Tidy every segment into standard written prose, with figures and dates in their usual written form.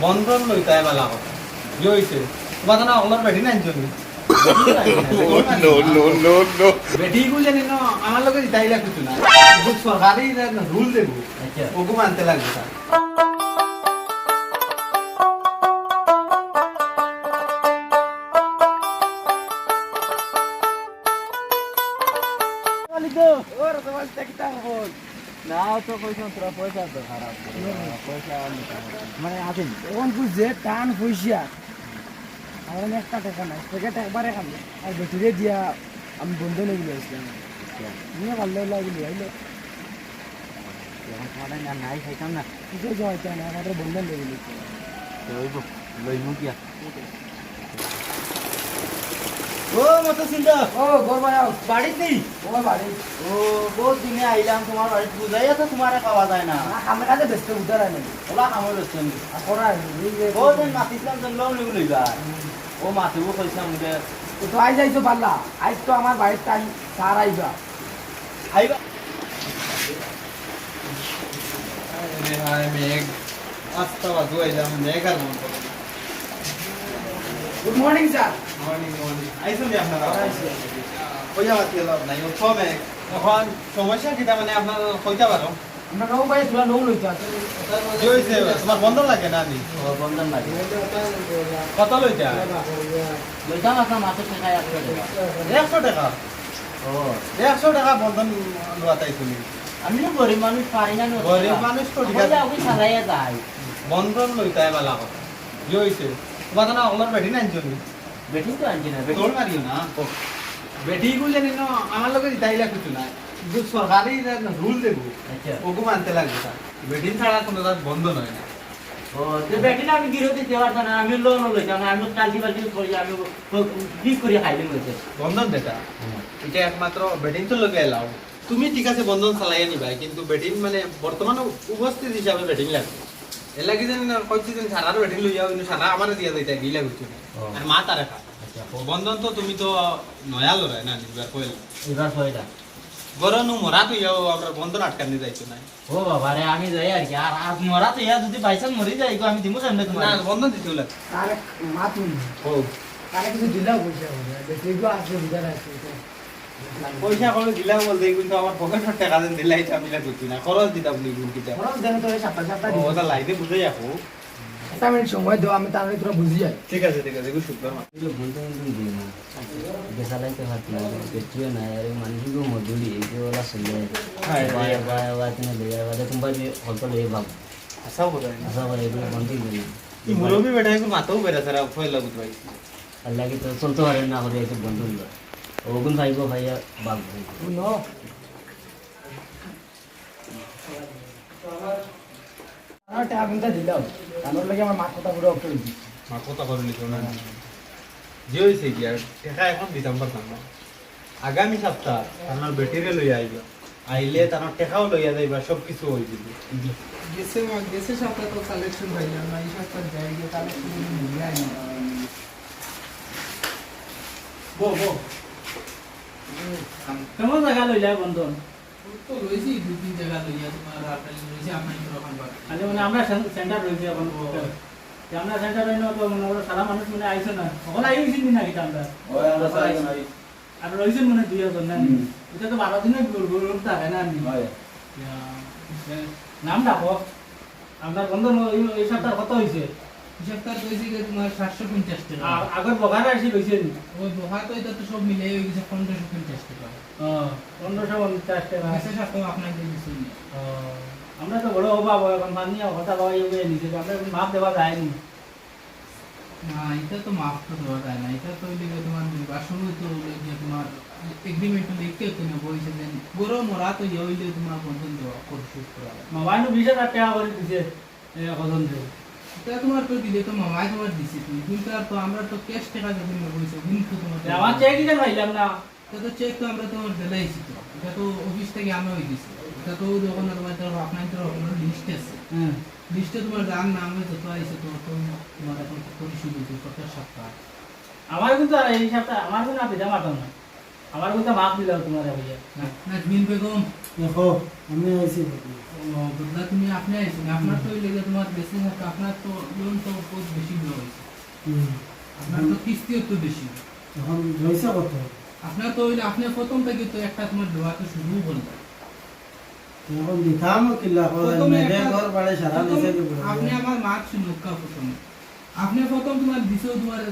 বন্ধন লইতাই বালা কথা কি হইছে তোমার না অগলার বেটি নাই জমি No, no, no, no. বেটি গু জানি না আমার লগে দিতাইলা কিছু না বুঝ সরকারি রুল দেব আচ্ছা ওগু মানতে লাগবে স্যার ওর তোমার দেখতা বল না তো পয়সা তোরা পয়সা তো খারাপ পয়সা মানে আছে এখন বুঝছে টান পয়সা আমার একটা টাকা নাই প্যাকেট একবারে খাবে আর বেটিরে দিয়া আমি বন্ধ নিয়ে গেলে আসলাম নিয়ে ভালো লাগলো আইলো খাওয়া না নাই খাইতাম না কিছু হয়তো না আমাদের বন্ধ নিয়ে গেলে লইমু কিয়া ও মতো চিন্তা ও গরবা বাড়িতে নেই তোমার বাড়ি ও বহুত দিনে আইলাম তোমার বাড়িতে বুঝাইয়া তো তোমারে খাওয়া যায় না আমার কাছে ব্যস্ত উঠার নেই ওলা খামর হচ্ছে করা বহুত দিন মাতিছিলাম তো লোন লিখে লইবা ও মাতিবো কইছিলাম যে তো আই যাইতো পারলা আজ তো আমার বাড়ির টাইম সার আইবা আইবা আরে হায় মেঘ আস্তা বাজু আইলাম মেঘ আর মন করে good morning sir morning morning আইসো নি আপনারা কইয়া বাতি লাভ নাই ও কমে এখন সমস্যা কিটা মানে আপনার কইতা পারো আমরা নৌ ভাই তোলা লোন লইতো আছে কি হইছে তোমার বন্ধ লাগে না আমি বন্ধন লাগে কত লইতা লইতাম আপনার মাসের টাকা 100 টাকা ও 100 টাকা বন্ধন লওয়াতাই তুমি আমিও গরিব মানুষ পারি না গরিব মানুষ তো ঠিক আছে আপনি সারাইয়া যায় বন্ধন লইতাই বালা কথা কি হইছে তোমার না অগলার বেটি নাই জমি বেটি তো আনছি না বেটি তোর মারিও না বেটি গু জানি না আমার লগে দিতাইলা কিছু না যে সরকারি রুল দেব আচ্ছা ওগু মানতে লাগবে স্যার বেটি ছাড়া কোনো কাজ বন্ধ নয় না ও তো বেটি না আমি গিরতে দেওয়ার না আমি লোন লইতাম না আমি কালজি বালজি করি আমি কি করি খাইলে হইছে বন্ধন দেটা এটা একমাত্র বেটিং তো লগে এলাও তুমি ঠিক আছে বন্ধন চালাইয়া নিবা কিন্তু বেটিং মানে বর্তমান উপস্থিত হিসাবে বেটিং লাগবে এর লাগি যেন কইছি যেন সারার বেটিং লইয়া কিন্তু সারা আমার দিয়া যাইতা গিলা কইছি আর মা তারে খা বন্ধন তো তুমি তো নয়া লড়াই না নিবার কইল এবার হয়টা গরনু মরা তো ইয়াও আমরা বন্ধন আটকানি যাইতো না ও বাবা রে আমি যাই আর কি আর আর মরা তো ইয়া যদি বাইসান মরি যাই গো আমি দিমু সামনে তোমার না বন্ধন দিতে হলো আরে মা তুমি ও আরে কিছু দিলাও পয়সা হবে বেটি গো আছে বুঝার আছে পয়সা করে দিলাম বলতে কিন্তু আমার পকেটের টাকা দেন দিলাই তো আমি না করছি না খরচ দিতাম নি কিটা খরচ দেন তো সাতটা সাতটা ও ওটা লাইনে বুঝে যাবো একটা মিনিট সময় দাও আমি তাহলে তোরা বুঝি যাই ঠিক আছে এগুলো শুক্র বলতে দিই না বেসালাইতে পারতি না পেট্রিও না আরে মানুষকে মজুরি এইগুলা চলে বায় বায় বায় তুমি লইয়া বাদে তুমি অল্প লইয়া বাবু আশা বোঝা আশা করে এগুলো বন্ধই নেই এই মুরবি বেটা এগুলো মাথাও বেড়া সারা ফয়লা বুঝবাই আল্লাহ কি তো চলতে পারে না করে একটু বন্ধ হলো ওগুন ভাইব ভাইয়া বাঘ ভাই নো আমার টাকা কিন্তু দিলাও আমার লাগে আমার মা কথা পুরো অফ করে দিই মা কথা করলি তো না যে হইছে কি আর টাকা এখন দিতাম পারতাম না আগামী সপ্তাহ আমার বেটিরে লইয়া আইবা আইলে তার টাকাও লইয়া যাইবা সব কিছু হই দিবি গেছে সপ্তাহ তো কালেকশন ভাইলাম না এই সপ্তাহ যাই গিয়ে কালেকশন মিলিয়ে আই বো কেমন জায়গা লইলা বন্ধন তো রয়েছি দুই তিন জায়গা লইয়া তোমার আপেল রয়েছে আপনার ওখান পাবে আরে মানে আমরা সেন্টার রইছি এখন আমরা সেন্টার রইনো তো মনে করো সারা মানুষ মানে আইছো না ওখানে আইছি দিন নাকি আমরা ওই আমরা সাই না আর রইছেন মানে 2 জন না এটা তো 12 দিনে গুড় থাকে না আমি হয় নাম ডাকো আমরা বন্ধন এই সপ্তাহ কত হইছে এই সপ্তাহ রয়েছে যে তোমার 750 টাকা আর আগের বগার আসি লইছেন ওই বহা তো এটা তো সব মিলে হয়ে গেছে 1550 টাকা 1550 টাকা গেছে সপ্তাহ আপনাকে দিছি আমরা তো বড় অভাব এখন মানি কথা কওয়া ইয়ে নিছে আমরা মাপ দেওয়া যায়নি না এটা তো মাফ তো দেওয়া যায় না এটা তো লিখে তোমার নির্বাচন তো যে তোমার এগ্রিমেন্ট লিখতে তো না বইছে যে গরো মরা তো হইলে তোমার বন্ধন দেওয়া পরিশোধ করা মোবাইল 20000 টাকা করে দিছে কজন দেব এটা তোমার তো দিলে তো মামাই তোমার দিছি তুমি কিন্তু আর তো আমরা তো ক্যাশ টাকা যখন বইছে কিন্তু তোমার আমার চেক দিতে পাইলাম না এটা তো চেক তো আমরা তোমার দিলাইছি তো এটা তো অফিস থেকে আমরা হই দিছি এটা তো যখন তোমার তো আপনার তো লিস্ট আছে লিস্টে তোমার যার নাম হয়েছে তো আইছে তো তোমার এখন পরিশোধ হইছে প্রত্যেক সপ্তাহ আমার কিন্তু আর এই সপ্তাহ আমার কিন্তু আপনি জমা না আমার কিন্তু মাপ দিলাম তোমার ভাইয়া নাজমিন বেগম দেখো আমি আইছি বদলা তুমি আপনি আইছেন আপনার তো লেগে তোমার বেশি থাকে আপনার তো লোন তো বহুত বেশি দেওয়া হয়েছে আপনার তো কিস্তিও তো বেশি এখন রয়েছে কত আপনার তো হইলে আপনি প্রথম থেকে তো একটা তোমার দেওয়া তো শুরু করলেন এখন দিতাম কিলা প্রথমে মেঘে একটা- ঘর বাড়ি সারা নিচে দিব আপনি আমার মার্ক শুনুকা প্রথমে আপনি প্রথম তোমার দিছো তোমার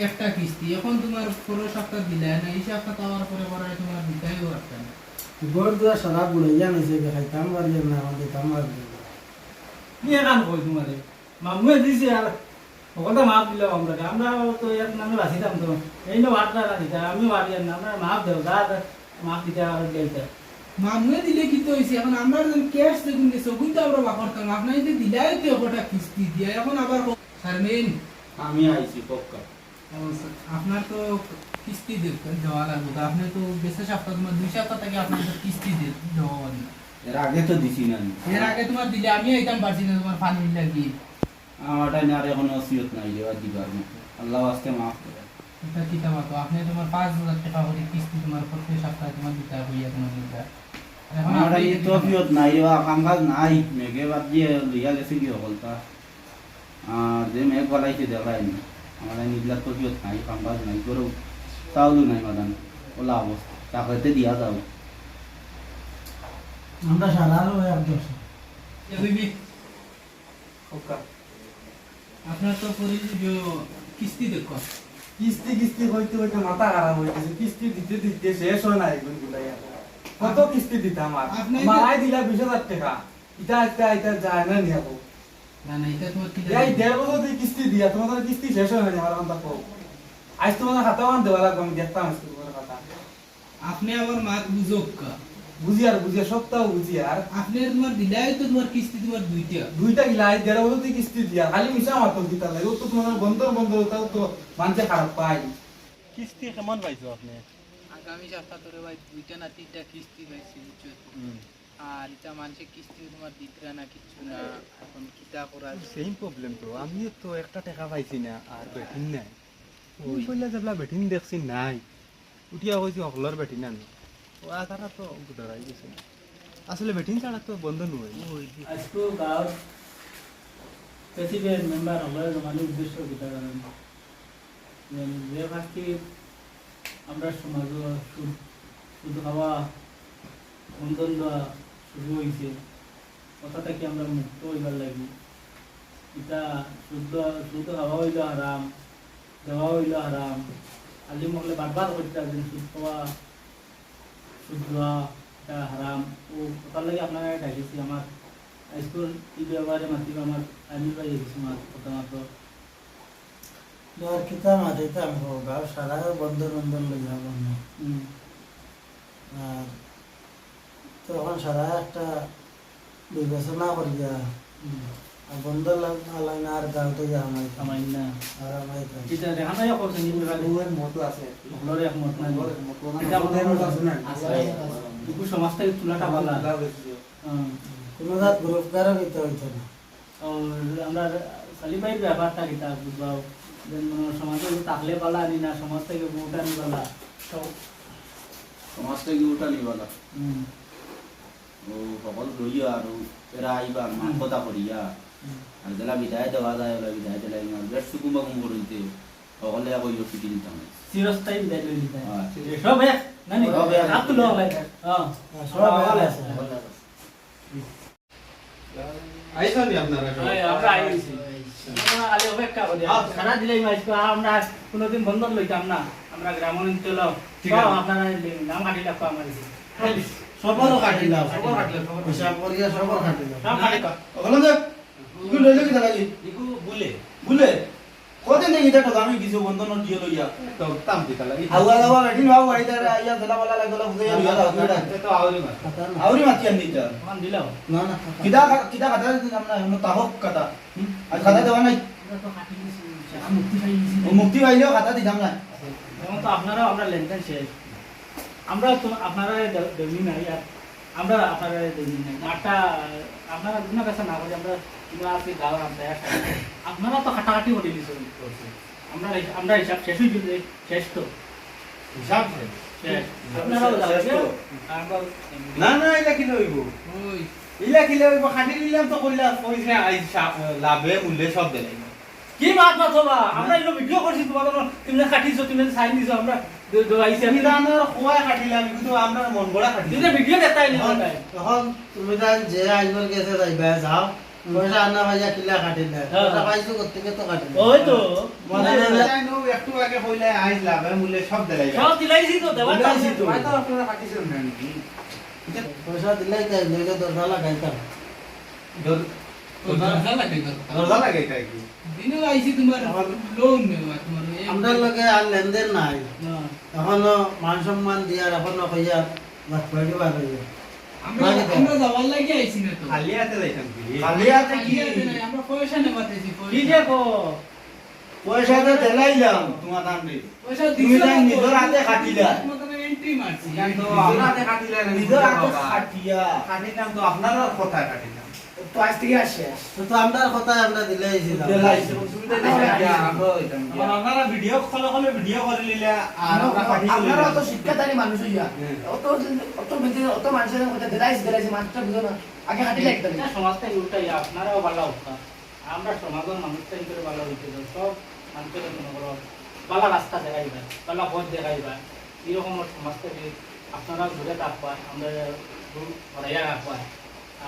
একটা কিস্তি এখন তোমার পরের সপ্তাহ দিলে না এই সপ্তাহ পাওয়ার পরে পরে তোমার দিতেও একটা না ঘর দুয়া সারা বুড়াইয়া নিচে খাইতাম পারি না আমার দিতাম পারি নিয়ে কাম কই তোমারে মামুয়ে দিছে আর ওটা মাপ দিলাম আমরা তো এক নামে বাঁচিতাম তো এই না ভাত না দিতা আমি বাড়ি না আমরা মাপ দেও যা মাপ দিতে আর গেলতে মামুয়ে দিলে কি তো হইছে এখন আমরা যখন ক্যাশ দেখুন গেছে ওগুন তো আমরা বাকরতাম আপনার যদি দিলাই তো ওটা কিস্তি দিয়া এখন আবার শারমিন আমি আইছি পক্কা আপনার তো কিস্তি দেওয়া লাগবে তো আপনি তো বেশি সপ্তাহ তোমার 2 সপ্তাহ থেকে আপনার তো কিস্তি দেওয়া হবে না এর আগে তো দিছি না এর আগে তোমার দিলে আমি আইতাম পারছি না তোমার পানি লাগিয়ে আমারটাই না আর এখন ওসিয়ত নাই রে আর দিবার মতো আল্লাহ ওয়াস্তে মাফ করে এটা কি তামা তো আপনি তোমার 5000 টাকা করে কিস্তি তোমার প্রত্যেক সপ্তাহে তোমার দিতে হইয়া তোমার দিতে এখন আমারটা আপনি এই তো ওসিয়ত নাই রে কাম কাজ নাই মেঘে বাদ দিয়ে লইয়া গেছে কি হলতা আর যে মেঘ বলাইছে দেখাই না আমার নিগলা তো ওসিয়ত নাই কাম কাজ নাই করো তাহলে নাই মাদান ওলা অবস্থা টাকাতে দিয়া দাও আমরা সারা একদম এ বিবি আপনার তো কিস্তি দেখো কিস্তি কিস্তি হইতে হইতে মাথা খারাপ হয়ে গেছে কিস্তি দিতে দিতে শেষ হয় না এগুলো গুলাই কত কিস্তি দিতাম আর আপনি মাই দিলা 20,000 টাকা এটা যায় না নিয়াবো না না এটা তোমার কি এই 1.5 বছর দিয়ে কিস্তি দিয়া তোমাদের কিস্তি শেষ হয় না আমার কথা কও আজ তোমাদের খাতা মান দেওয়া লাগবে আমি দেখতাম আজকে তোমার খাতা আপনি আবার মাত বুঝোক কা বুঝি আর সপ্তাহ বুঝি আর আপনি তোমার দিলাই তো তোমার কিস্তি তোমার দুইটা গিলা আজ 1.5 বছর দিয়ে কিস্তি দিয়া খালি মিশা মাত্র দিতা লাগে ও তো তোমাদের বন্ধ তাও তো মানুষে খারাপ পায় কিস্তি কেমন পাইছো আপনি আগামী সপ্তাহ ধরে ভাই 2টা না 3টা কিস্তি পাইছি বুঝছো আর এটা মানুষের কিস্তি তোমার দিতরা না কিছু না এখন কিতা করা সেম প্রবলেম তো আমিও তো একটা টাকা পাইছি না আর বেটিন নাই ওই বললে যাবলা বেটিন দেখছি নাই উঠিয়া কইছি সকলের বেটিন আনো ও তারা তো ধরাই গেছে আসলে বেটিন ছাড়া তো বন্ধ নয় আজকে গাঁৱত প্ৰেচিডেণ্ট মেম্বাৰ হ'লে জমানি উদ্দেশ্য কিতা কাৰণে যে ফাৰ্ষ্টে আমরা সমাজৰ সুদ খাওয়া বন্ধন দেওয়া শুরু হয়েছে কথাটা কি আমরা মুক্ত হইবার লাগি এটা সুদ খাওয়া হইল হারাম দেওয়া হইল হারাম আলি মহলে বারবার করতে আসেন সুদ খাওয়া সুদ দেওয়া এটা হারাম ও কথার লাগে আপনারা ডাকিছি আমার স্কুল এই ব্যাপারে মাতিব আমার আইনি পাই গেছি কথা মাত্র আর কিতা মাথাইতাম গাঁও সারা বন্ধন লই যাব আর তখন সারা একটা বিবেচনা করিয়া আর বন্ধ লাগে না আর গাঁওতে যা আমার না আর আমাইতাম এটা দেখা নাই করছেন ওর মতো আছে সকলের একমত নাই এটা আমাদের আছে না দুটো সমাজ থেকে তুলাটা ভালো কোনো জাত গ্রুপকারও কিতা হইতো না আমরা সালিবাই ব্যাপারটা কিতা বুঝবাও সমাজে থাকলে পালা আনি না সমাজ থেকে উঠা নি পালা সমাজ থেকে উঠা নিবালা ও সকল রইয়া আর এরা আইবার মান কথা করিয়া আর যেলা বিদায় দেওয়া যায় ওলা বিদায় দিলাই না বেশ সুকুম্বা কুম করতে সকলে কই ছুটি দিতাম চিরস্থায়ী বিদায় লই দিতে হ্যাঁ। সব এক নানি সব এক। হাত তুলো ভাই হ্যাঁ সব ভালো আছে আইসা নি আপনারা আমরা আইছি আমরা খালি অপেক্ষা করি সারা দিলাই মাইছো আমরা কোনোদিন বন্ধন লইতাম না আমরা গ্রাম অঞ্চল সব আপনারা নাম কাটি রাখো আমার সবরও কাটিলাম সবর কাটলে হিসাব করিয়া সবর কাটিলাম সব কাটি ওখানে দেখ তুই লইলে কি লাগি ইকু বলে বুলে কদিন দেখি দেখো আমি কিছু বন্ধন দিয়ে লইয়া তো তাম দিতা লাগি হাওয়া দাওয়া বেটিন ভাও আইতা আইয়া দেলা বালা লাগলা বুঝে লইয়া দাও তো আউরি মার আউরি মাতি আনি তা মান দিলাও না না কিদা কাটা আমরা আমরা তাহক কাটা আর খাতা দেওয়া নাই এটা তো কাটি দিছি মুক্তি পাই দিছি ও মুক্তি পাইলেও খাতা দিতাম না যেমন তো আপনারাও আমরা লেনদেন শেষ আমরা তো আপনারা দেবনি নাই আর আমরা আপনারা দেবনি নাই মাঠটা আপনারা বিভিন্ন কাছে না করে আমরা কিংবা আছে গাঁও আমরা আপনারা তো কাটাকাটি করে দিয়েছেন আমরা আমরা হিসাব শেষ হয়ে গেলে শেষ তো হিসাব শেষ। আপনারাও যাবেন না না এটা কি লইব ওই ইলা কি লইব খাটি নিলাম তো কইলা পয়সা আইসা লাভে মূল্যে সব দিলাই কি মাত মাথবা আমরা এলো ভিডিও করছি তোমাদের তুমি কাটিছো তুমি সাইন দিছো আমরা আইছি আমি বিধানের খোয়া খাটিলাম কিন্তু আমরা মন গড়া খাটি তুমি ভিডিও দেখাই নি তখন তুমি তাই যে আইনর গেছে যাইবা যাও পয়সা আনা ভাইয়া কিলা কাটি না হ্যাঁ। পয়সা পাইছো করতে তো কাটি না ওই তো মনে না জানো একটু আগে কইলা আইস লাভে মূল্যে সব দিলাই সব দিলাইছি তো দেওয়া দিলাইছি তো। তো আপনারা খাটিছেন না নাকি পয়সা দিলাই তাই নইলে দরজা লাগাইতাম দরজা লাগে দরকার দরজা লাগে তাই কি দিনে আইছি তোমার লোন নেওয়া তোমার আমরা লগে আর লেনদেন নাই এখনো মান সম্মান দিয়ার এখনো কইয়া বাদ পড়ি বার হইয়া আমরা আমরা যাওয়ার লাগি আইছি না তো খালি হাতে যাইতাম কি খালি হাতে কি খালি হাতে নাই, আমরা পয়সা নেবাতেছি কি দেখো পয়সা তো দিলাইলাম তোমার দাম নেই পয়সা তুমি তাই নিজের হাতে খাটিলা। তোমাদের এন্ট্রি মারছি তো আমরা হাতে খাটিলা না নিজের হাতে খাটিয়া খাটিলাম তো আপনারা কথা খাটিলাম তো আজ থেকে আসে তো আমরা কথা আমরা দিলাইছিলাম দিলাইছি অসুবিধা নেই আমরা হইতাম এখন আপনারা ভিডিও খলে খলে ভিডিও করে নিলে আর আমরা পাঠিয়ে আপনারা তো শিক্ষাদানী মানুষ হইয়া হ্যাঁ। অত মানুষের কথা দিলাইছি মানুষটা বুঝো না আগে খাটিলা একদম এটা সমাজটা উল্টাই আপনারাও ভালো হতো আমরা সমাজের মানুষটা করে ভালো হইতে সব মানুষের মনে করো ভালো রাস্তা দেখাইবা ভালো পথ দেখাইবা এরকম সমাজটাকে আপনারা ঘুরে থাকবা আমরা ঘরাইয়া রাখবা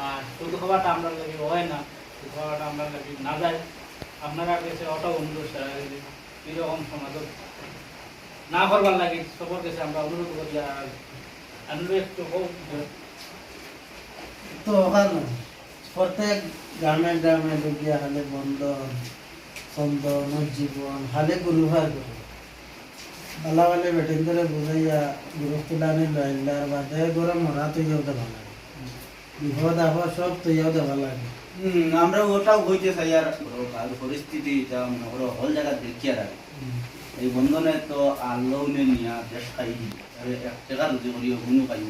আর শুধু খাবারটা আমরা লাগে হয় না শুধু খাবারটা আমরা লাগে না যায় আপনারা কাছে অটো অনুরোধ এরকম সমাজত না করবার লাগে সবার কাছে আমরা অনুরোধ করি আর অনুরোধ একটু হোক তো ওখানে প্রত্যেক গ্রামে গ্রামে ঢুকিয়া খালি বন্ধন চন্দন জীবন খালি গুরুভার করে ভালো ভালো বেটিং করে বুঝাইয়া গুরু তুলানি লইলার বাদে করে মরা তুইও দেওয়া লাগে বিপদ আপদ সব তুইও দেওয়া লাগে আমরা ওটাও হইতে চাই আর পরিস্থিতি যা মনে করো হল জায়গা দেখিয়া রাখে এই বন্ধনে তো আল্লাহনে নিয়া দেশ খাই এক টাকা রুজি করি কোনো পাই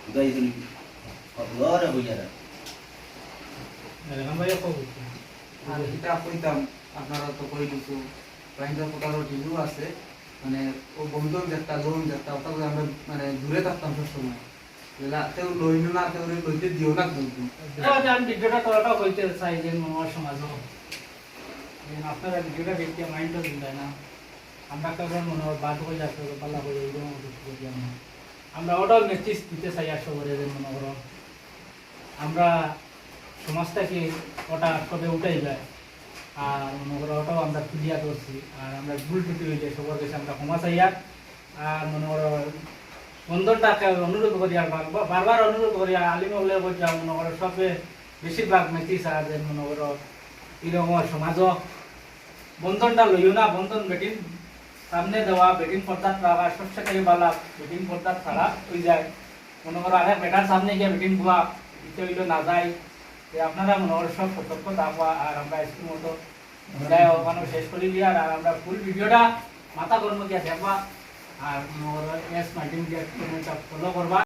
উদাই শুনি ঘরে হইয়া রাখে আমরা আর এটা কইতাম আপনারা তো কই দিছো ক্লায়েন্টের কোটারও রিভিউ আছে মানে ও বন্ধন যেটা লোন যেটা ওটা তো আমরা মানে দূরে থাকতাম সব সময় তেও লইন না তেও লইতে দিও না কিন্তু আমি ভিডিওটা করাটা হইতে চাই যে আমার সমাজও আপনারা ভিডিওটা দেখতে মাইন্ডও দিন না আমরা কারণ মনে হয় বাদ হয়ে যাচ্ছে পাল্লা হয়ে যাই আমরা ওটাও মেসেজ দিতে চাই আর সবরে যে মনে করো আমরা সমাজটাকে ওটা কবে উঠাই যায় আর মনে করো ওটাও আমরা ক্লিয়ার করছি আর আমরা ভুল টুটি হয়ে যায় সবার কাছে আমরা ক্ষমা চাই আর মনে করো বন্ধনটাকে অনুরোধ করি আর বারবার অনুরোধ করি আর আলিম বলে বলছি মনে করো সবে বেশিরভাগ মেসেজ আর যে মনে করো এরকম সমাজও বন্ধনটা লইও না বন্ধন বেটিন সামনে দেওয়া বেটিং পর্দা রাখা সবচেয়ে ভালো বেটিং পর্দা ছাড়া হয়ে যায় মনে করো আরেক বেটার সামনে গিয়ে বেটিং ভুয়া দিতে হইলে না যায় যে আপনারা মনে করো সব সতর্ক থাকবা আর আমরা স্কুল মতো ওখানে শেষ করি আর আমরা ফুল ভিডিওটা মাথা কর্ম গিয়ে দেখবা আর মনে করো এস মাইটিং দিয়ে ফলো করবা